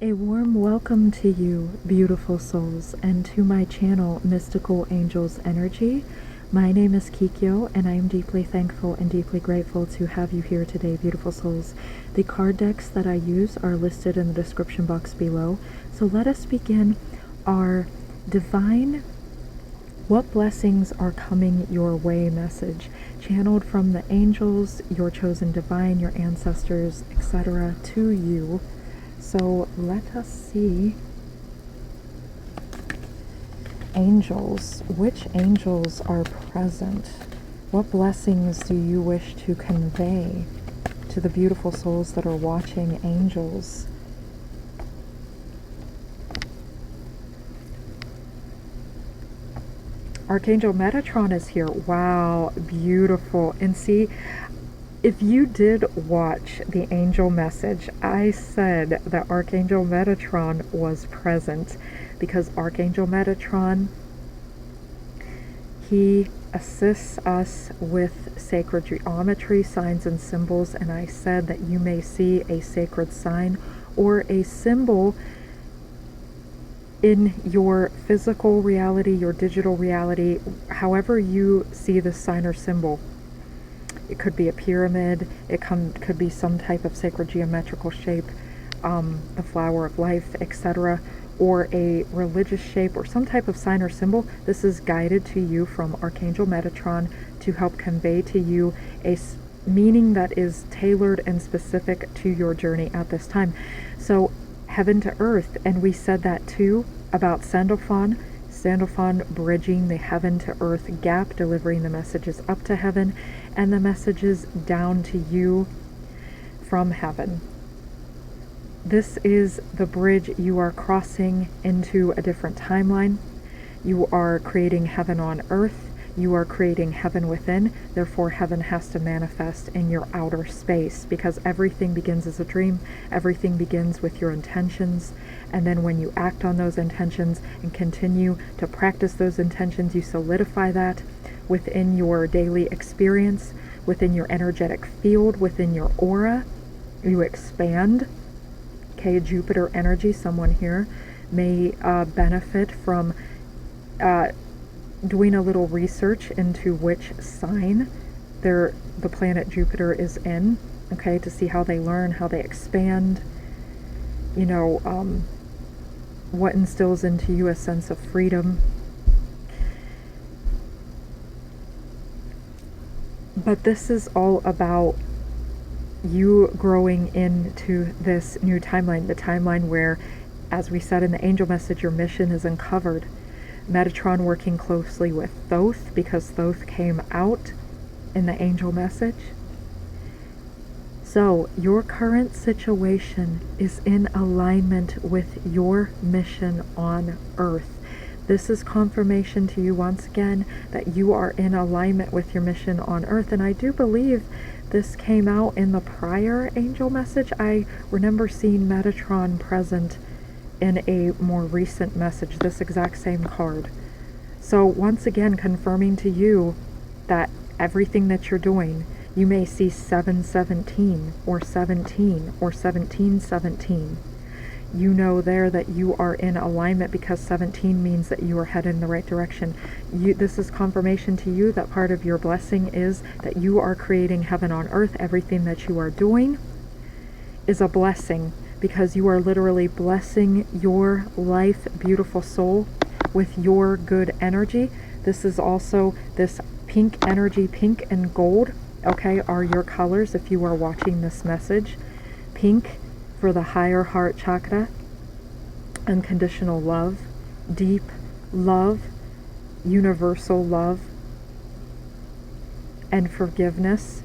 A warm welcome to you, beautiful souls, and to my channel, Mystical Angels Energy. My name is Kikyo, and I am deeply thankful and deeply grateful to have you here today, beautiful souls. The card decks that I use are listed in the description box below. So let us begin our divine "What blessings are coming your way" message, channeled from the angels, your chosen divine, your ancestors, etc. to you. So let us see. Angels. Which angels are present? What blessings do you wish to convey to the beautiful souls that are watching, angels? Archangel Metatron is here. Wow, beautiful. And see, if you did watch the angel message, I said that Archangel Metatron was present because Archangel Metatron, he assists us with sacred geometry, signs and symbols, and I said that you may see a sacred sign or a symbol in your physical reality, your digital reality, however you see the sign or symbol. It could be a pyramid, it could be some type of sacred geometrical shape, the flower of life, etc., or a religious shape or some type of sign or symbol. This is guided to you from Archangel Metatron to help convey to you a meaning that is tailored and specific to your journey at this time. So heaven to earth, and we said that too about Sandalphon bridging the heaven to earth gap, delivering the messages up to heaven and the messages down to you from heaven. This is the bridge. You are crossing into a different timeline. You are creating heaven on earth. You are creating heaven within. Therefore, heaven has to manifest in your outer space, because everything begins as a dream. Everything begins with your intentions. And then when you act on those intentions and continue to practice those intentions, you solidify that within your daily experience, within your energetic field, within your aura. You expand. Okay, Jupiter energy, someone here may benefit from doing a little research into which sign the planet Jupiter is in, okay, to see how they learn, how they expand, you know, what instills into you a sense of freedom. But this is all about you growing into this new timeline, the timeline where, as we said in the angel message, your mission is uncovered. Metatron working closely with Thoth, because Thoth came out in the angel message. So your current situation is in alignment with your mission on earth. This is confirmation to you once again that you are in alignment with your mission on earth. And I do believe this came out in the prior angel message. I remember seeing Metatron present in a more recent message, this exact same card. So once again, confirming to you that everything that you're doing, you may see 717 or 17 or 1717. You know there that you are in alignment, because 17 means that you are headed in the right direction. This is confirmation to you that part of your blessing is that you are creating heaven on earth. Everything that you are doing is a blessing, because you are literally blessing your life, beautiful soul, with your good energy. This is also this pink energy, pink and gold, okay, are your colors if you are watching this message. Pink for the higher heart chakra, unconditional love, deep love, universal love, and forgiveness.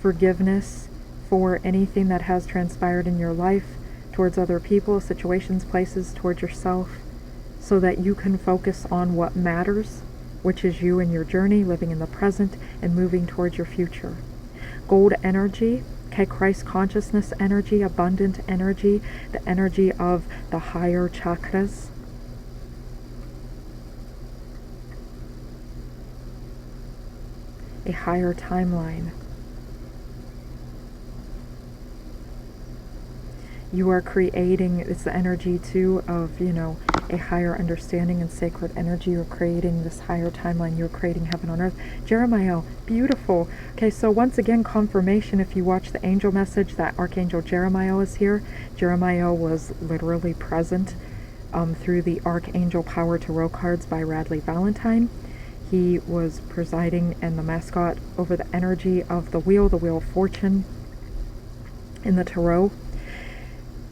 Forgiveness for anything that has transpired in your life, towards other people, situations, places, towards yourself, so that you can focus on what matters, which is you and your journey, living in the present and moving towards your future. Gold energy, okay, Christ consciousness energy, abundant energy, the energy of the higher chakras. A higher timeline. You are creating, it's the energy too of, a higher understanding and sacred energy. You're creating this higher timeline. You're creating heaven on earth. Jeremiah, beautiful. Okay, so once again, confirmation, if you watch the angel message, that Archangel Jeremiah is here. Jeremiah was literally present through the Archangel Power Tarot cards by Radley Valentine. He was presiding and the mascot over the energy of the Wheel of Fortune in the Tarot.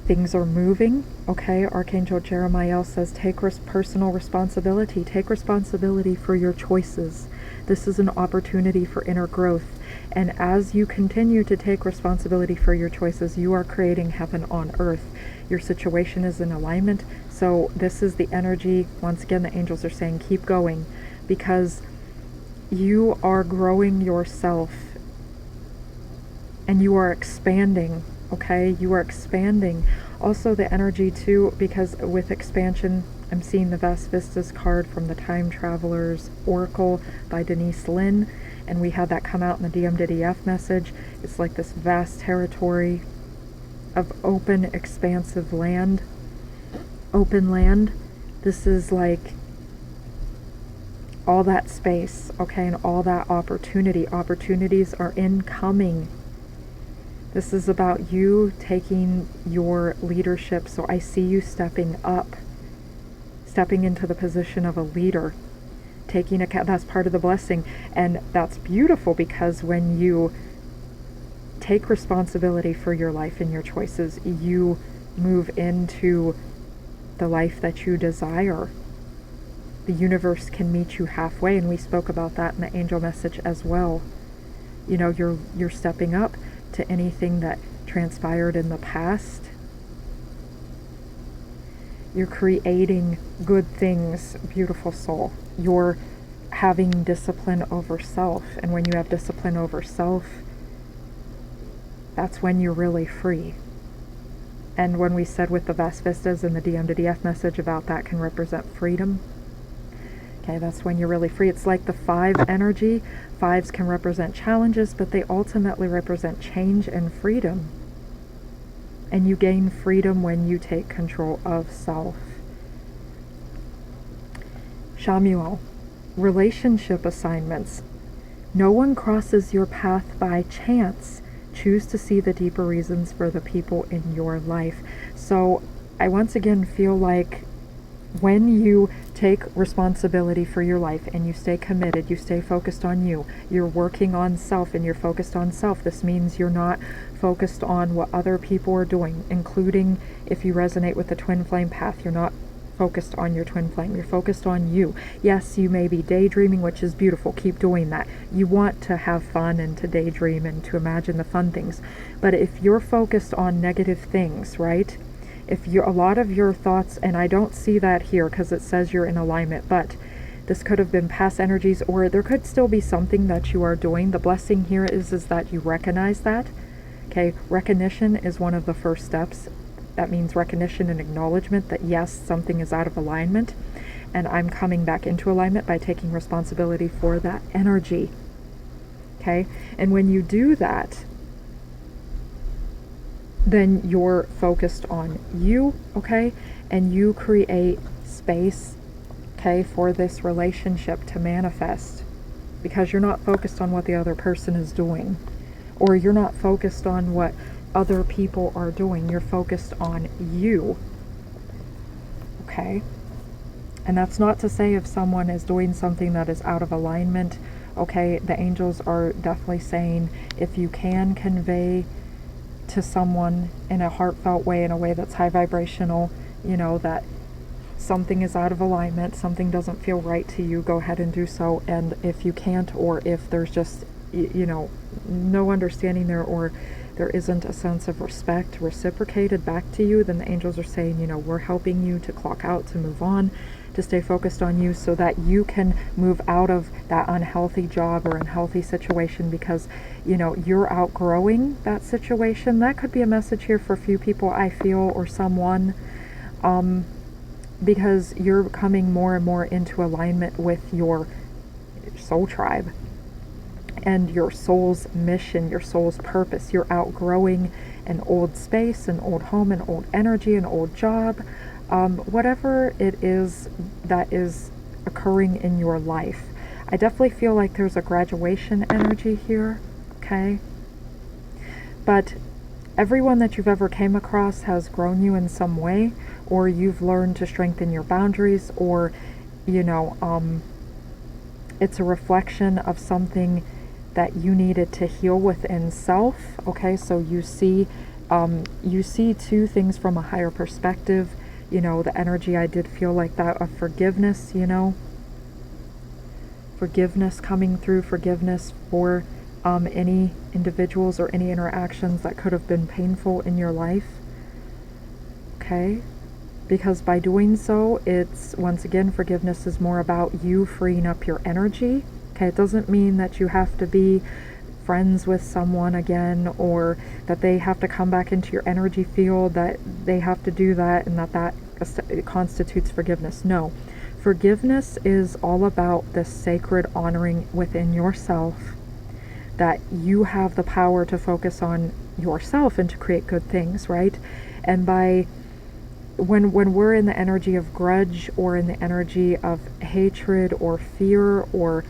Things are moving, okay? Archangel Jeremiah says, take personal responsibility. Take responsibility for your choices. This is an opportunity for inner growth. And as you continue to take responsibility for your choices, you are creating heaven on earth. Your situation is in alignment. So this is the energy. Once again, the angels are saying, keep going, because you are growing yourself and you are expanding. Okay, you are expanding. Also the energy too, because with expansion, I'm seeing the Vast Vistas card from the Time Traveler's Oracle by Denise Lynn, and we had that come out in the DMDDF message. It's like this vast territory of open, expansive land. Open land. This is like all that space, okay, and all that opportunity. Opportunities are incoming. This is about you taking your leadership. So I see you stepping up, stepping into the position of a leader, taking that's part of the blessing. And that's beautiful, because when you take responsibility for your life and your choices, you move into the life that you desire. The universe can meet you halfway, and we spoke about that in the angel message as well. You're stepping up to anything that transpired in the past. You're creating good things, beautiful soul. You're having discipline over self. And when you have discipline over self, that's when you're really free. And when we said with the Vast Vistas and the DMDDF message about that can represent freedom, okay, that's when you're really free. It's like the 5 energy. 5s can represent challenges, but they ultimately represent change and freedom. And you gain freedom when you take control of self. Shamuel, relationship assignments. No one crosses your path by chance. Choose to see the deeper reasons for the people in your life. So I once again feel like when you take responsibility for your life and you stay committed, you stay focused on you, you're working on self and you're focused on self. This means you're not focused on what other people are doing, including if you resonate with the twin flame path. You're not focused on your twin flame. You're focused on you. Yes, you may be daydreaming, which is beautiful. Keep doing that. You want to have fun and to daydream and to imagine the fun things. But if you're focused on negative things, right? If a lot of your thoughts, and I don't see that here because it says you're in alignment, but this could have been past energies, or there could still be something that you are doing. The blessing here is that you recognize that. Okay, recognition is one of the first steps. That means recognition and acknowledgement that yes, something is out of alignment, and I'm coming back into alignment by taking responsibility for that energy. Okay, and when you do that, then you're focused on you, okay? And you create space, okay, for this relationship to manifest, because you're not focused on what the other person is doing, or you're not focused on what other people are doing. You're focused on you, okay? And that's not to say if someone is doing something that is out of alignment, okay? The angels are definitely saying if you can convey to someone in a heartfelt way, in a way that's high vibrational, that something is out of alignment, something doesn't feel right to you, go ahead and do so. And if you can't, or if there's just, no understanding there, or there isn't a sense of respect reciprocated back to you, then the angels are saying, we're helping you to clock out, to move on, to stay focused on you so that you can move out of that unhealthy job or unhealthy situation, because you're outgrowing that situation. That could be a message here for a few people, I feel, or someone, because you're coming more and more into alignment with your soul tribe. and your soul's mission, your soul's purpose. You're outgrowing an old space, an old home, an old energy, an old job, whatever it is that is occurring in your life. I definitely feel like there's a graduation energy here, okay? But everyone that you've ever came across has grown you in some way, or you've learned to strengthen your boundaries, or, you know, it's a reflection of something that you needed to heal within self, okay? So you see two things from a higher perspective. You know, the energy, I did feel like that of forgiveness, you know, forgiveness coming through, forgiveness for any individuals or any interactions that could have been painful in your life, okay? Because by doing so, it's, once again, forgiveness is more about you freeing up your energy, okay? It doesn't mean that you have to be friends with someone again, or that they have to come back into your energy field, that they have to do that, and that constitutes forgiveness. No. Forgiveness is all about the sacred honoring within yourself, that you have the power to focus on yourself and to create good things, right? And when we're in the energy of grudge, or in the energy of hatred or fear, or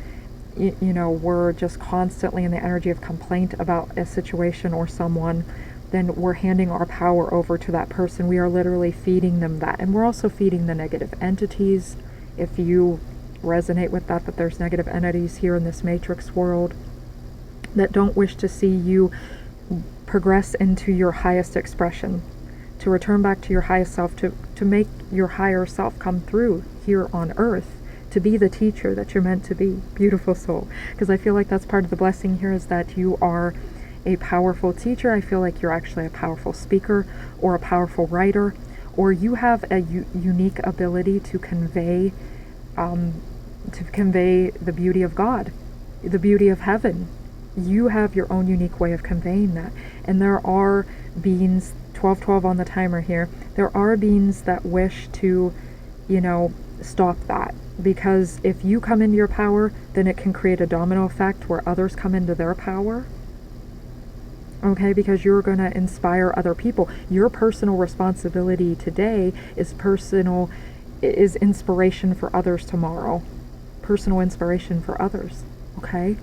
you know, we're just constantly in the energy of complaint about a situation or someone, then we're handing our power over to that person. We are literally feeding them that. And we're also feeding the negative entities. If you resonate with that there's negative entities here in this matrix world that don't wish to see you progress into your highest expression, to return back to your highest self, to make your higher self come through here on earth, to be the teacher that you're meant to be. Beautiful soul. Because I feel like that's part of the blessing here, is that you are a powerful teacher. I feel like you're actually a powerful speaker, or a powerful writer, or you have a unique ability to convey the beauty of God, the beauty of heaven. You have your own unique way of conveying that. And there are beings, 1212 on the timer here, there are beings that wish to, you know, stop that. Because if you come into your power, then it can create a domino effect where others come into their power. Okay, because you're going to inspire other people. Your personal responsibility today is inspiration for others tomorrow. Personal inspiration for others. Okay?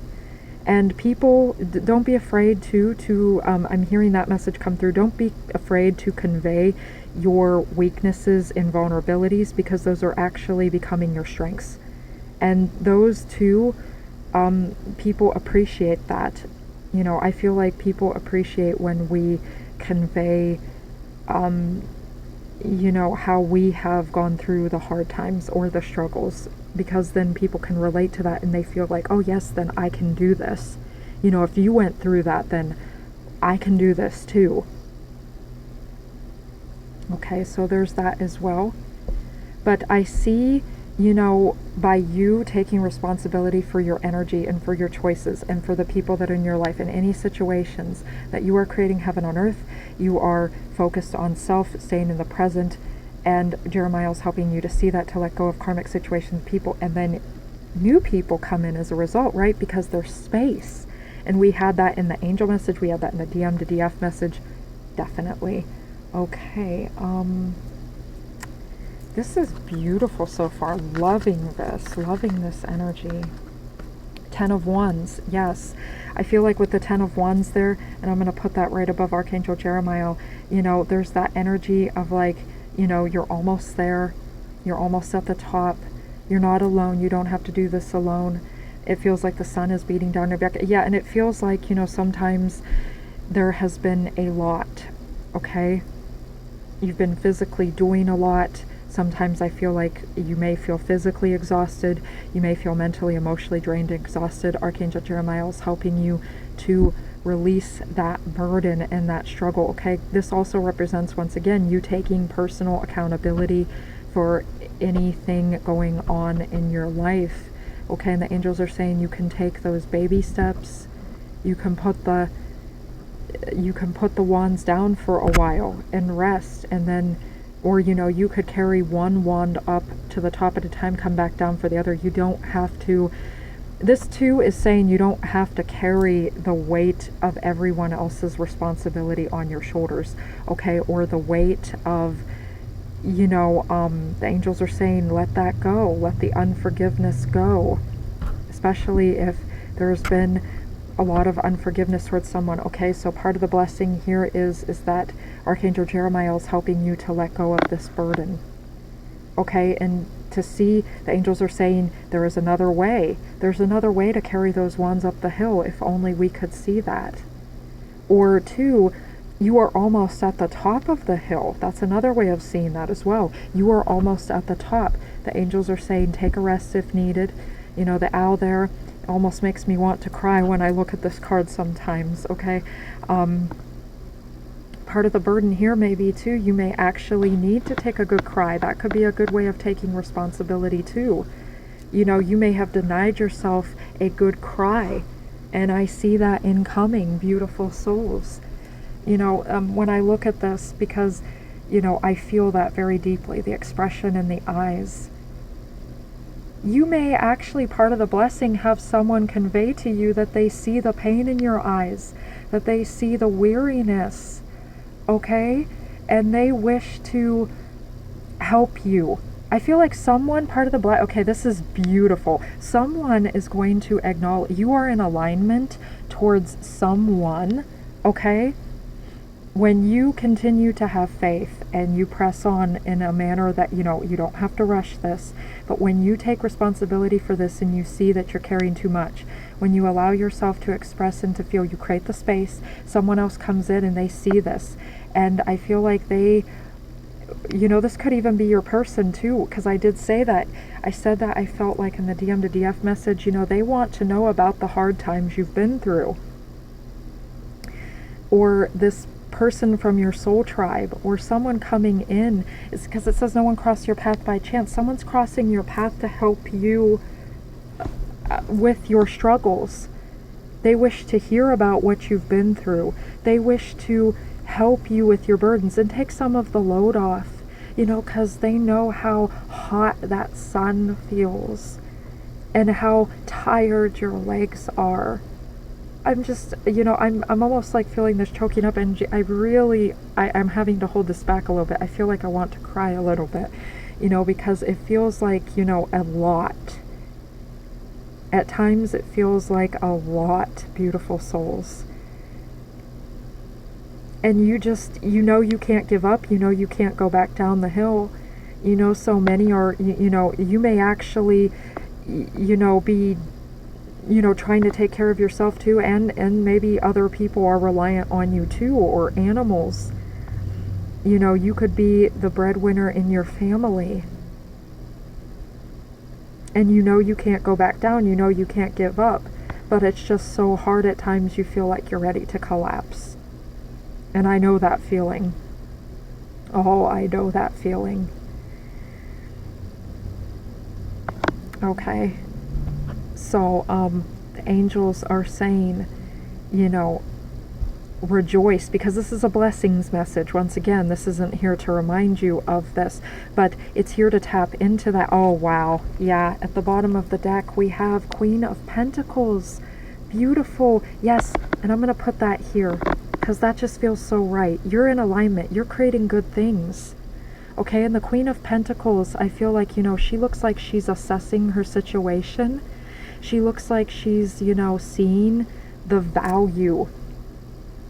And people, don't be afraid to I'm hearing that message come through. Don't be afraid to convey your weaknesses and vulnerabilities, because those are actually becoming your strengths. And those two, people appreciate that. You know, I feel like people appreciate when we convey, you know, how we have gone through the hard times or the struggles, because then people can relate to that and they feel like, oh yes, then I can do this. You know, if you went through that, then I can do this too. Okay, so there's that as well. But I see, you know, by you taking responsibility for your energy and for your choices and for the people that are in your life in any situations, that you are creating heaven on earth. You are focused on self, staying in the present, and Jeremiah is helping you to see that, to let go of karmic situations, people, and then new people come in as a result, right? Because there's space. And we had that in the angel message, we had that in the DM to DF message, definitely. Okay, this is beautiful so far. Loving this energy. 10 of Wands, yes. I feel like with the 10 of Wands there, and I'm going to put that right above Archangel Jeremiah, you know, there's that energy of like, you know, you're almost there. You're almost at the top. You're not alone. You don't have to do this alone. It feels like the sun is beating down your back. Yeah, and it feels like, you know, sometimes there has been a lot, okay? You've been physically doing a lot. Sometimes I feel like you may feel physically exhausted. You may feel mentally, emotionally drained and exhausted. Archangel Jeremiah is helping you to release that burden and that struggle, okay? This also represents, once again, you taking personal accountability for anything going on in your life, okay? And the angels are saying you can take those baby steps. You can put the wands down for a while and rest, and then, or, you know, you could carry one wand up to the top at a time, come back down for the other. You don't have to This too is saying you don't have to carry the weight of everyone else's responsibility on your shoulders, okay? Or the weight of, you know, the angels are saying let that go, let the unforgiveness go, especially if there's been a lot of unforgiveness towards someone. Okay, so part of the blessing here is that Archangel Jeremiah is helping you to let go of this burden. Okay, and to see, the angels are saying there is another way. There's another way to carry those wands up the hill, if only we could see that. Or two, you are almost at the top of the hill. That's another way of seeing that as well. You are almost at the top. The angels are saying take a rest if needed. You know, the owl there almost makes me want to cry when I look at this card sometimes, okay? Part of the burden here may be too, you may actually need to take a good cry. That could be a good way of taking responsibility too. You know, you may have denied yourself a good cry, and I see that incoming, beautiful souls. You know, when I look at this, because, you know, I feel that very deeply, the expression in the eyes. You may actually, part of the blessing, have someone convey to you that they see the pain in your eyes, that they see the weariness, okay? And they wish to help you. I feel like someone, part of the okay, this is beautiful. Someone is going to acknowledge, you are in alignment towards someone, okay? When you continue to have faith and you press on in a manner that, you know, you don't have to rush this, but when you take responsibility for this and you see that you're carrying too much, when you allow yourself to express and to feel, you create the space, someone else comes in and they see this. And I feel like they, you know, this could even be your person too, because I did say that. I said that I felt like in the DM to DF message, you know, they want to know about the hard times you've been through. Or this person from your soul tribe, or someone coming in, is because it says no one crossed your path by chance. Someone's crossing your path to help you with your struggles. They wish to hear about what you've been through. They wish to help you with your burdens and take some of the load off, you know, because they know how hot that sun feels and how tired your legs are. I'm just, you know, I'm almost like feeling this choking up, and I'm having to hold this back a little bit. I feel like I want to cry a little bit, you know, because it feels like, you know, a lot. At times it feels like a lot, beautiful souls. And you just, you know, you can't give up, you know, you can't go back down the hill. You know, so many are, you know, you may actually, you know, be, you know, trying to take care of yourself too, and maybe other people are reliant on you too, or animals. You know, you could be the breadwinner in your family. And you know you can't go back down, you know you can't give up, but it's just so hard at times you feel like you're ready to collapse. And I know that feeling. Oh, I know that feeling. Okay. So, the angels are saying, you know, rejoice, because this is a blessings message. Once again, this isn't here to remind you of this, but it's here to tap into that. Oh, wow. Yeah, at the bottom of the deck, we have Queen of Pentacles. Beautiful. Yes, and I'm going to put that here, because that just feels so right. You're in alignment. You're creating good things. Okay, and the Queen of Pentacles, I feel like, you know, she looks like she's assessing her situation. She looks like she's, you know, seeing the value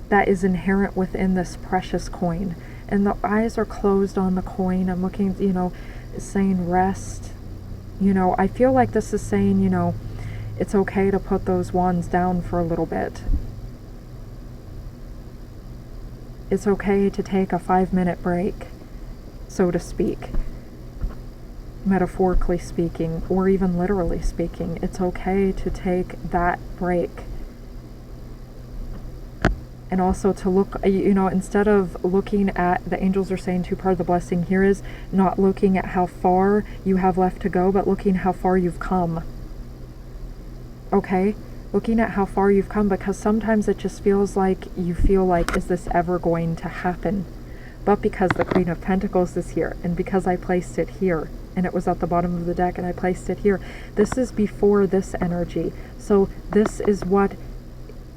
that is inherent within this precious coin. And the eyes are closed on the coin. I'm looking, you know, saying rest. You know, I feel like this is saying, you know, it's okay to put those wands down for a little bit. It's okay to take a 5-minute break, so to speak. Metaphorically speaking, or even literally speaking, it's okay to take that break. And also to look, you know, instead of looking at, the angels are saying part of the blessing here is not looking at how far you have left to go, but looking how far you've come. Okay? Looking at how far you've come, because sometimes it just feels like you feel like, is this ever going to happen? But because the Queen of Pentacles is here, and because I placed it here, and it was at the bottom of the deck, and I placed it here. This is before this energy. So this is what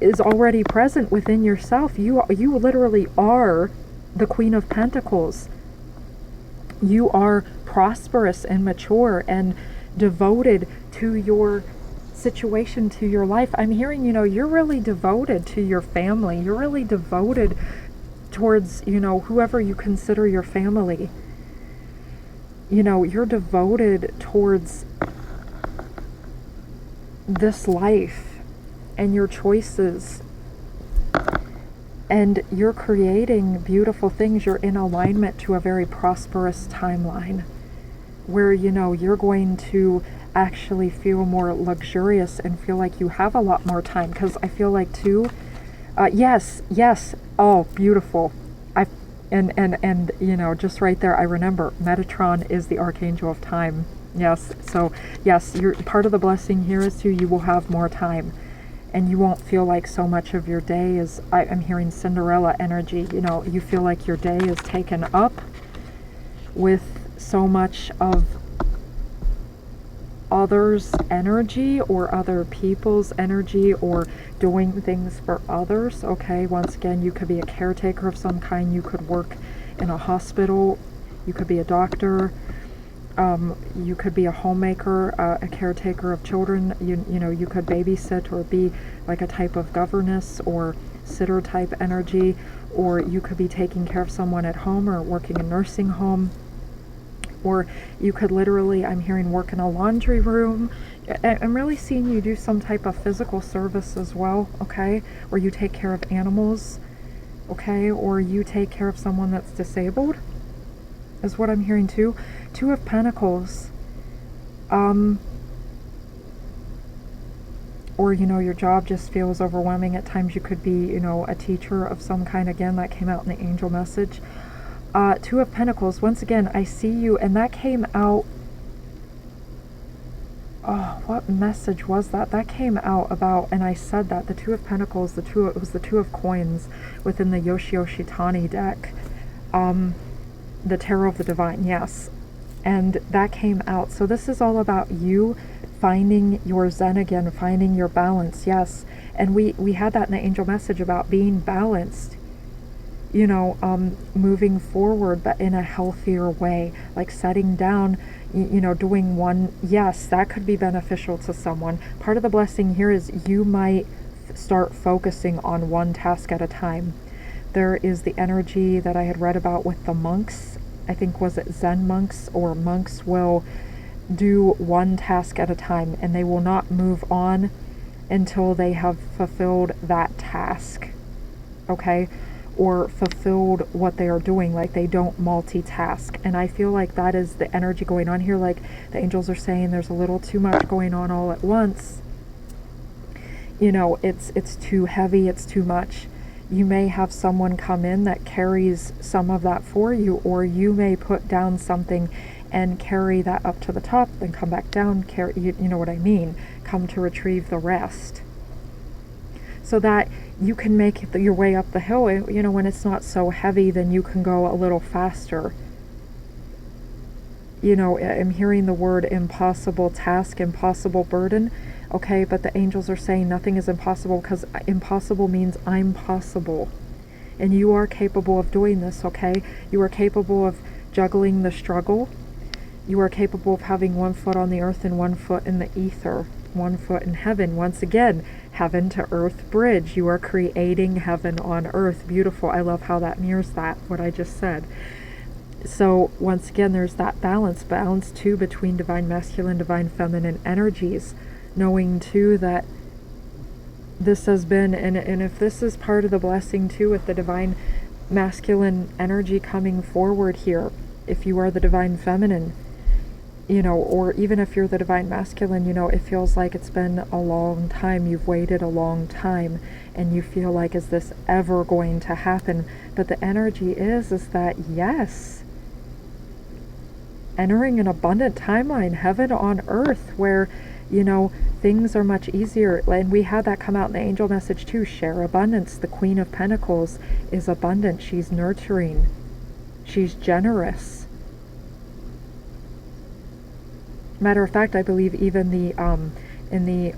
is already present within yourself. You literally are the Queen of Pentacles. You are prosperous and mature and devoted to your situation, to your life. I'm hearing, you're really devoted to your family. You're really devoted towards, whoever you consider your family. You're devoted towards this life and your choices. And you're creating beautiful things. You're in alignment to a very prosperous timeline where, you're going to actually feel more luxurious and feel like you have a lot more time. Because I feel like too, yes, oh, beautiful. And just right there, I remember Metatron is the Archangel of time. Yes, so yes, you're part of the blessing here is too, you will have more time. And you won't feel like so much of your day is, I'm hearing Cinderella energy, you feel like your day is taken up with so much of others' energy or other people's energy or doing things for others, okay? Once again, you could be a caretaker of some kind, you could work in a hospital, you could be a doctor, you could be a homemaker, a caretaker of children, you could babysit or be like a type of governess or sitter type energy, or you could be taking care of someone at home or working in a nursing home, or you could literally, I'm hearing, work in a laundry room. I'm really seeing you do some type of physical service as well, okay? Or you take care of animals, okay? Or you take care of someone that's disabled, is what I'm hearing too. Two of Pentacles. Or, your job just feels overwhelming. At times you could be, a teacher of some kind. Again, that came out in the angel message. Two of Pentacles. Once again, I see you, and that came out. Oh, what message was that? That came out about, and I said that, the Two of Pentacles, it was the Two of Coins within the Yoshioshitani deck. The Tarot of the Divine, yes. And that came out. So this is all about you finding your Zen again, finding your balance, yes. And we had that in the angel message about being balanced, moving forward, but in a healthier way, like setting down, doing one, yes, that could be beneficial to someone. Part of the blessing here is you might start focusing on one task at a time. There is the energy that I had read about with the monks. I think, was it Zen monks, or monks will do one task at a time and they will not move on until they have fulfilled that task, okay? Or fulfilled what they are doing, like they don't multitask. And I feel like that is the energy going on here. Like the angels are saying there's a little too much going on all at once. It's too heavy, it's too much. You may have someone come in that carries some of that for you, or you may put down something and carry that up to the top, then come back down, carry, you know what I mean, come to retrieve the rest. So that you can make your way up the hill, when it's not so heavy, then you can go a little faster. I'm hearing the word impossible task, impossible burden. Okay, but the angels are saying nothing is impossible, because impossible means I'm possible. And you are capable of doing this, okay? You are capable of juggling the struggle. You are capable of having one foot on the earth and one foot in the ether, one foot in heaven. Once again, heaven to earth bridge. You are creating heaven on earth. Beautiful. I love how that mirrors that, what I just said. So once again, there's that balance too between divine masculine, divine feminine energies. Knowing too that this has been, and if this is part of the blessing too, with the divine masculine energy coming forward here, if you are the divine feminine, or even if you're the divine masculine, it feels like it's been a long time, you've waited a long time, and you feel like, is this ever going to happen? But the energy is that yes, entering an abundant timeline, heaven on earth, where things are much easier. And we had that come out in the angel message too. Share abundance. The Queen of Pentacles is abundant. She's nurturing. She's generous. Matter of fact, I believe even in the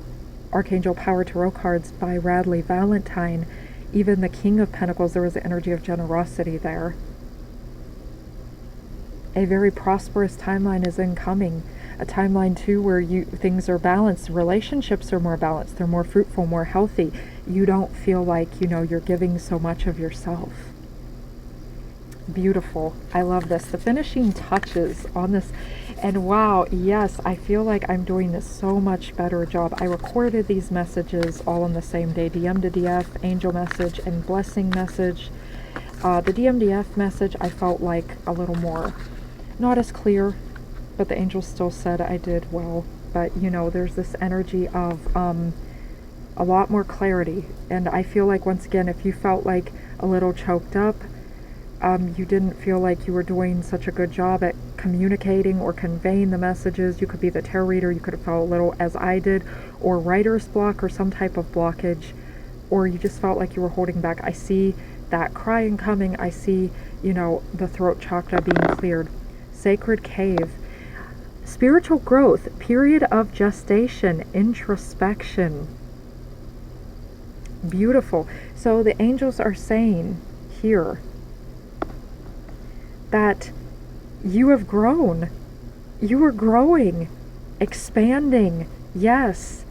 Archangel Power Tarot cards by Radley Valentine, even the King of Pentacles, there was the energy of generosity there. A very prosperous timeline is incoming. A timeline too where things are balanced, relationships are more balanced, they're more fruitful, more healthy. You don't feel like, you're giving so much of yourself. Beautiful. I love this. The finishing touches on this. And wow, yes, I feel like I'm doing this so much better job. I recorded these messages all on the same day. DM to DF, angel message, and blessing message. The DMDF message I felt like a little more, not as clear, but the angels still said I did well. But there's this energy of a lot more clarity. And I feel like, once again, if you felt like a little choked up, you didn't feel like you were doing such a good job at communicating or conveying the messages. You could be the tarot reader, you could have felt a little, as I did, or writer's block or some type of blockage, or you just felt like you were holding back. I see that crying coming. I see, the throat chakra being cleared. Sacred cave. Spiritual growth, period of gestation, introspection. Beautiful. So the angels are saying here that you have grown. You are growing, expanding. Yes.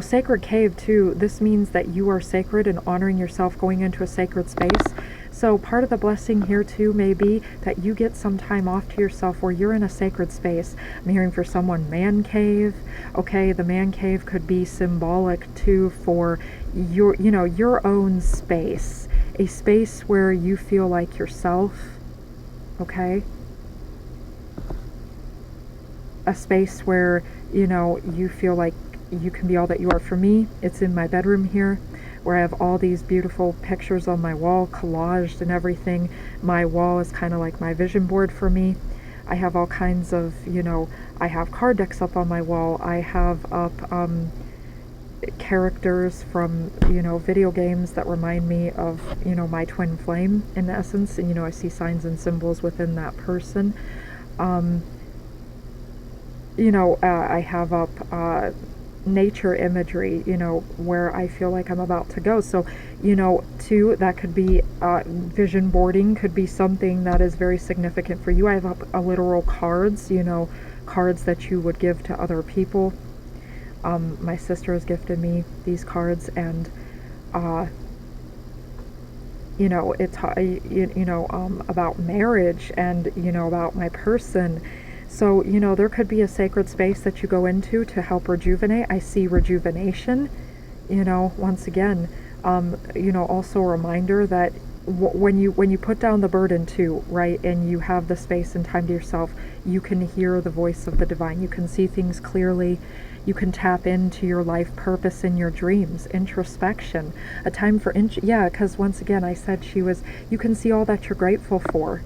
Sacred cave too, this means that you are sacred and honoring yourself, going into a sacred space. So part of the blessing here too may be that you get some time off to yourself where you're in a sacred space. I'm hearing for someone, man cave. Okay, the man cave could be symbolic too for your own space. A space where you feel like yourself. Okay? A space where, you feel like you can be all that you are. For me, it's in my bedroom here, where I have all these beautiful pictures on my wall, collaged and everything. My wall is kind of like my vision board for me. I have all kinds of, I have card decks up on my wall. I have up characters from, video games that remind me of, my twin flame in essence. And, I see signs and symbols within that person. I have up nature imagery, where I feel like I'm about to go. So, too, that could be vision boarding, could be something that is very significant for you. I have up literal cards, cards that you would give to other people. My sister has gifted me these cards, and it's about marriage and about my person. So, there could be a sacred space that you go into to help rejuvenate. I see rejuvenation, once again, also a reminder that when you put down the burden too, right, and you have the space and time to yourself, you can hear the voice of the divine. You can see things clearly. You can tap into your life purpose in your dreams. Introspection. A time for, because once again, I said you can see all that you're grateful for.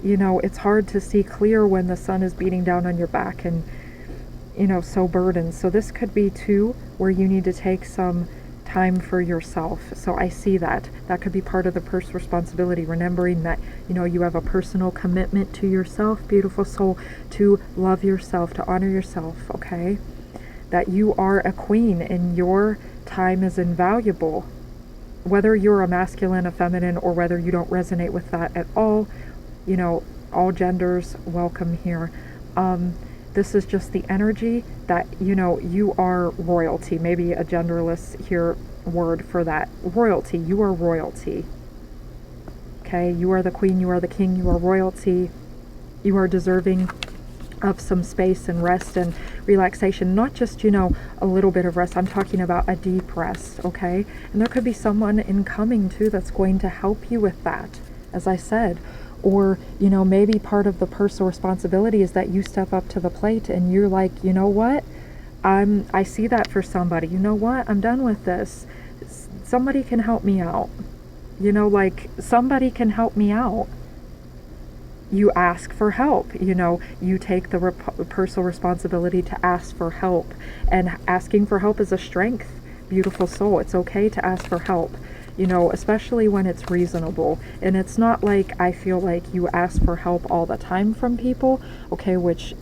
It's hard to see clear when the sun is beating down on your back and, so burdened. So this could be too where you need to take some time for yourself. So I see that. That could be part of the first responsibility, remembering that, you have a personal commitment to yourself, beautiful soul, to love yourself, to honor yourself, okay? That you are a queen and your time is invaluable. Whether you're a masculine, a feminine, or whether you don't resonate with that at all, all genders welcome here. This is just the energy that, you are royalty. Maybe a genderless here word for that. Royalty. You are royalty. Okay? You are the queen. You are the king. You are royalty. You are deserving of some space and rest and relaxation. Not just, a little bit of rest. I'm talking about a deep rest. Okay? And there could be someone incoming too that's going to help you with that, as I said. Or, maybe part of the personal responsibility is that you step up to the plate and you're like, you know what? I see that for somebody. You know what? I'm done with this. Somebody can help me out. Somebody can help me out. You ask for help. You take the personal responsibility to ask for help. And asking for help is a strength, beautiful soul. It's okay to ask for help. Especially when it's reasonable. And it's not like I feel like you ask for help all the time from people, okay, which,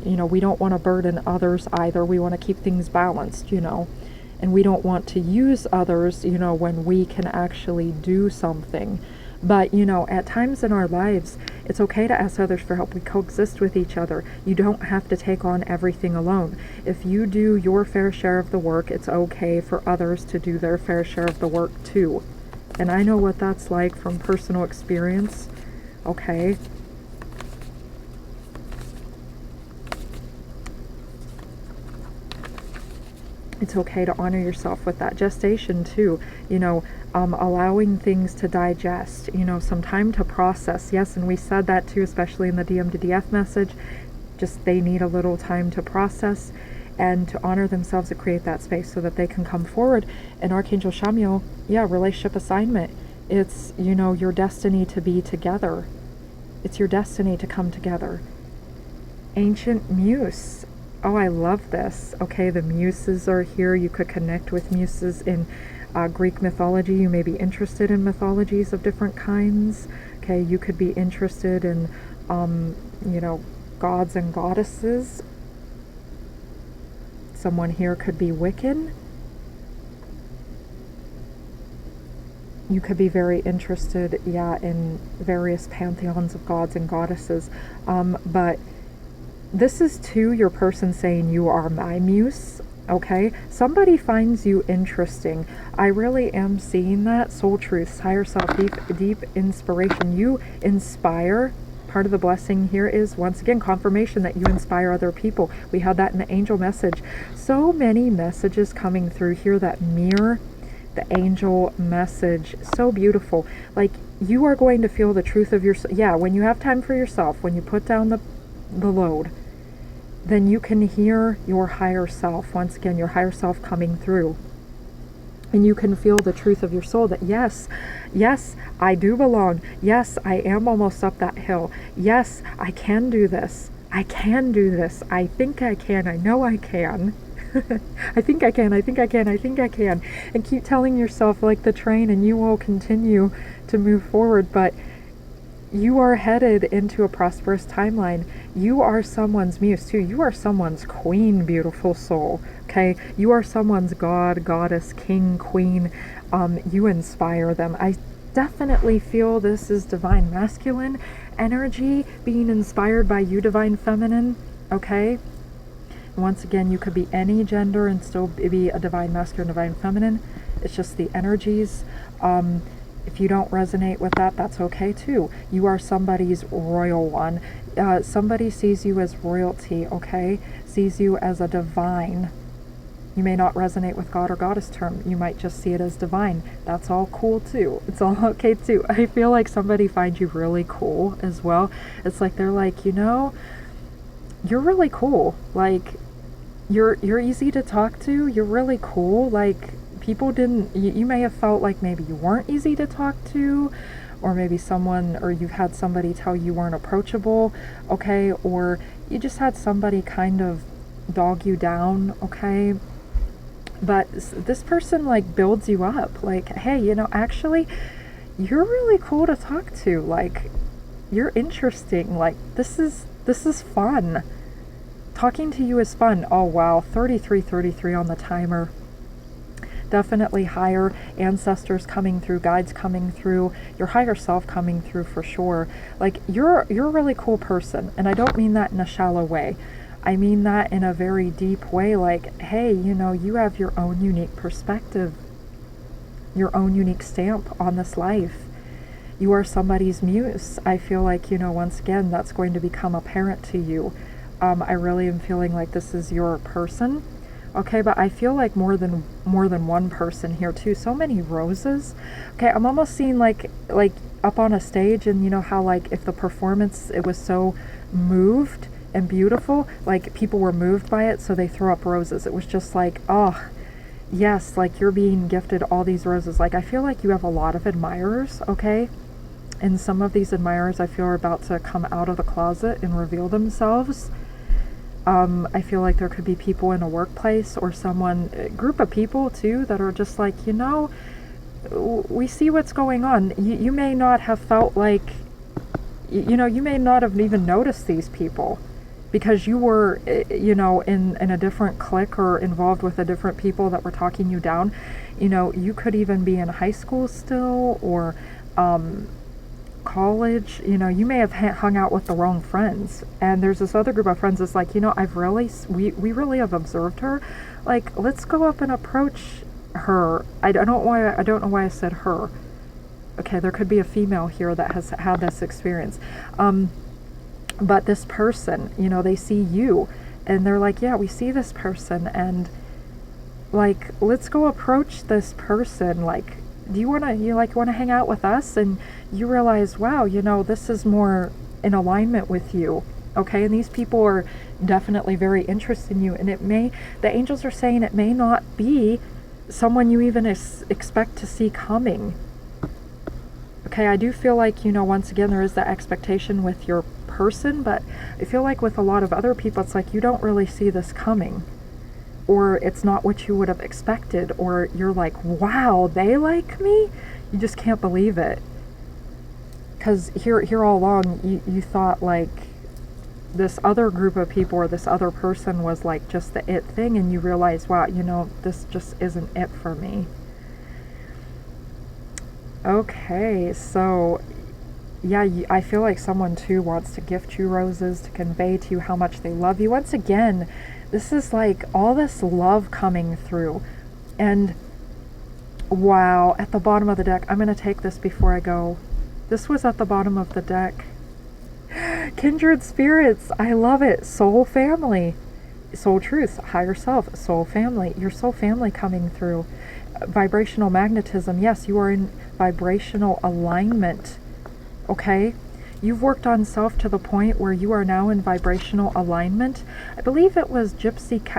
we don't want to burden others either. We want to keep things balanced, and we don't want to use others, when we can actually do something. But, at times in our lives, it's okay to ask others for help. We coexist with each other. You don't have to take on everything alone. If you do your fair share of the work, it's okay for others to do their fair share of the work too. And I know what that's like from personal experience, okay? It's okay to honor yourself with that. Gestation too, allowing things to digest, some time to process. Yes, and we said that too, especially in the DM to DF message. Just they need a little time to process and to honor themselves, to create that space so that they can come forward. And Archangel Shamiel, relationship assignment. It's, your destiny to be together. It's your destiny to come together. Ancient Muse. Oh, I love this. Okay, the muses are here. You could connect with muses in Greek mythology. You may be interested in mythologies of different kinds. Okay, you could be interested in, gods and goddesses. Someone here could be Wiccan. You could be very interested, in various pantheons of gods and goddesses. But this is too your person saying, you are my muse, okay? Somebody finds you interesting. I really am seeing that. Soul truths, higher self, deep inspiration. You inspire. Part of the blessing here is, once again, confirmation that you inspire other people. We had that in the angel message. So many messages coming through here that mirror the angel message. So beautiful. Like, you are going to feel the truth of yourself. Yeah, when you have time for yourself, when you put down the load, then you can hear your higher self. Once again, your higher self coming through. And you can feel the truth of your soul that yes, I do belong. Yes, I am almost up that hill. Yes, I can do this. I can do this. I think I can. I know I can. I think I can. I think I can. I think I can. And keep telling yourself like the train, and you will continue to move forward. But you are headed into a prosperous timeline. You are someone's muse too. You are someone's queen, beautiful soul. Okay? You are someone's god, goddess, king, queen. You inspire them. I definitely feel this is divine masculine energy being inspired by you, divine feminine. Okay? Once again, you could be any gender and still be a divine masculine, divine feminine. It's just the energies. If you don't resonate with that, that's okay too. You are somebody's royal one. Somebody sees you as royalty, okay? Sees you as a divine. You may not resonate with God or goddess term. You might just see it as divine. That's all cool too. It's all okay too. I feel like somebody finds you really cool as well. It's like they're like, you're really cool. Like, you're easy to talk to. You're really cool. Like, people didn't, you may have felt like maybe you weren't easy to talk to, or maybe you've had somebody tell you weren't approachable, okay, or you just had somebody kind of dog you down, okay, but this person like builds you up, like, hey, actually, you're really cool to talk to, like, you're interesting, like, this is fun. Talking to you is fun. Oh wow, 33 on the timer. Definitely higher ancestors coming through, guides coming through, your higher self coming through for sure. Like, you're a really cool person, and I don't mean that in a shallow way. I mean that in a very deep way, like, hey, you have your own unique perspective, your own unique stamp on this life. You are somebody's muse. I feel like, once again, that's going to become apparent to you. I really am feeling like this is your person. Okay, but I feel like more than one person here too. So many roses. Okay, I'm almost seeing like up on a stage, and how like if the performance, it was so moved and beautiful, like people were moved by it, so they throw up roses. It was just like, oh yes, like you're being gifted all these roses. Like, I feel like you have a lot of admirers, okay? And some of these admirers I feel are about to come out of the closet and reveal themselves. I feel like there could be people in a workplace or a group of people too that are just like, we see what's going on. You may not have felt like, you may not have even noticed these people. because you were, you know, in a different clique or involved with a different people that were talking you down. You know, you could even be in high school still, or college. You know, you may have hung out with the wrong friends. And there's this other group of friends that's like, you know, we really have observed her. Like, let's go up and approach her. I don't know why I said her. Okay, there could be a female here that has had this experience. But this person, you know, they see you and they're like, yeah, we see this person, and like, let's go approach this person. Like, do you want to hang out with us? And you realize, wow, you know, this is more in alignment with you. Okay, and these people are definitely very interested in you, and the angels are saying it may not be someone you even expect to see coming. Okay, I do feel like, you know, once again, there is that expectation with your person, but I feel like with a lot of other people, it's like you don't really see this coming, or it's not what you would have expected, or you're like, wow, they like me? You just can't believe it. Because here all along, you thought like this other group of people or this other person was like just the it thing, and you realize, wow, you know, this just isn't it for me. Okay, so yeah, I feel like someone too wants to gift you roses to convey to you how much they love you. Once again, this is like all this love coming through. And wow, at the bottom of the deck, I'm going to take this before I go. This was at the bottom of the deck. Kindred spirits, I love it. Soul family, soul truth, higher self, soul family, your soul family coming through. Vibrational magnetism, yes, you are in vibrational alignment. Okay, you've worked on self to the point where you are now in vibrational alignment. I believe it was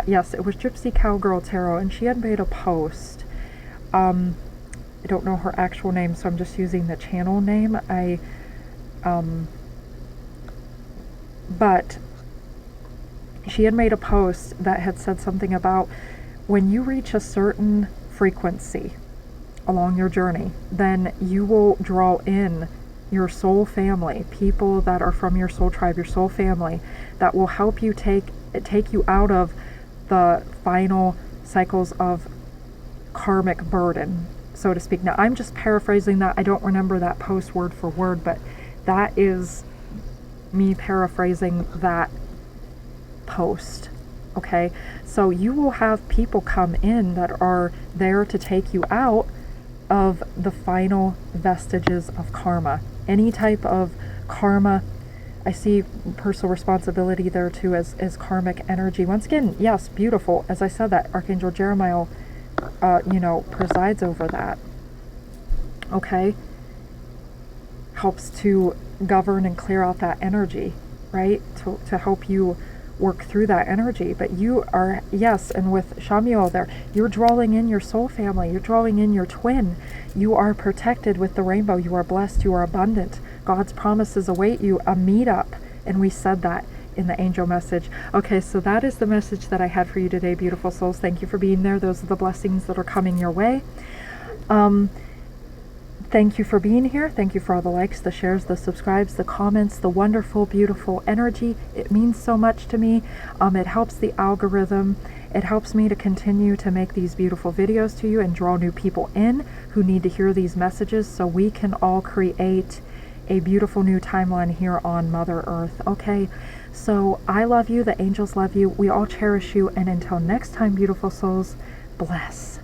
yes, it was Gypsy Cowgirl Tarot, and she had made a post. I don't know her actual name, so I'm just using the channel name. But she had made a post that had said something about when you reach a certain frequency along your journey, then you will draw in your soul family, people that are from your soul tribe, your soul family, that will help you take you out of the final cycles of karmic burden, so to speak. Now, I'm just paraphrasing that. I don't remember that post word for word, but that is me paraphrasing that post. Okay, so you will have people come in that are there to take you out of the final vestiges of karma. Any type of karma, I see personal responsibility there too as karmic energy. Once again, yes, beautiful. As I said, that Archangel Jeremiah, you know, presides over that. Okay, helps to govern and clear out that energy, right? To help you work through that energy. But you are, yes, and with Shamiel there, you're drawing in your soul family, you're drawing in your twin. You are protected with the rainbow, you are blessed, you are abundant. God's promises await you, a meetup. And we said that in the angel message. Okay, so that is the message that I had for you today, beautiful souls. Thank you for being there. Those are the blessings that are coming your way. Thank you for being here. Thank you for all the likes, the shares, the subscribes, the comments, the wonderful, beautiful energy. It means so much to me. It helps the algorithm. It helps me to continue to make these beautiful videos to you and draw new people in who need to hear these messages, so we can all create a beautiful new timeline here on Mother Earth. Okay, so I love you. The angels love you. We all cherish you. And until next time, beautiful souls, bless.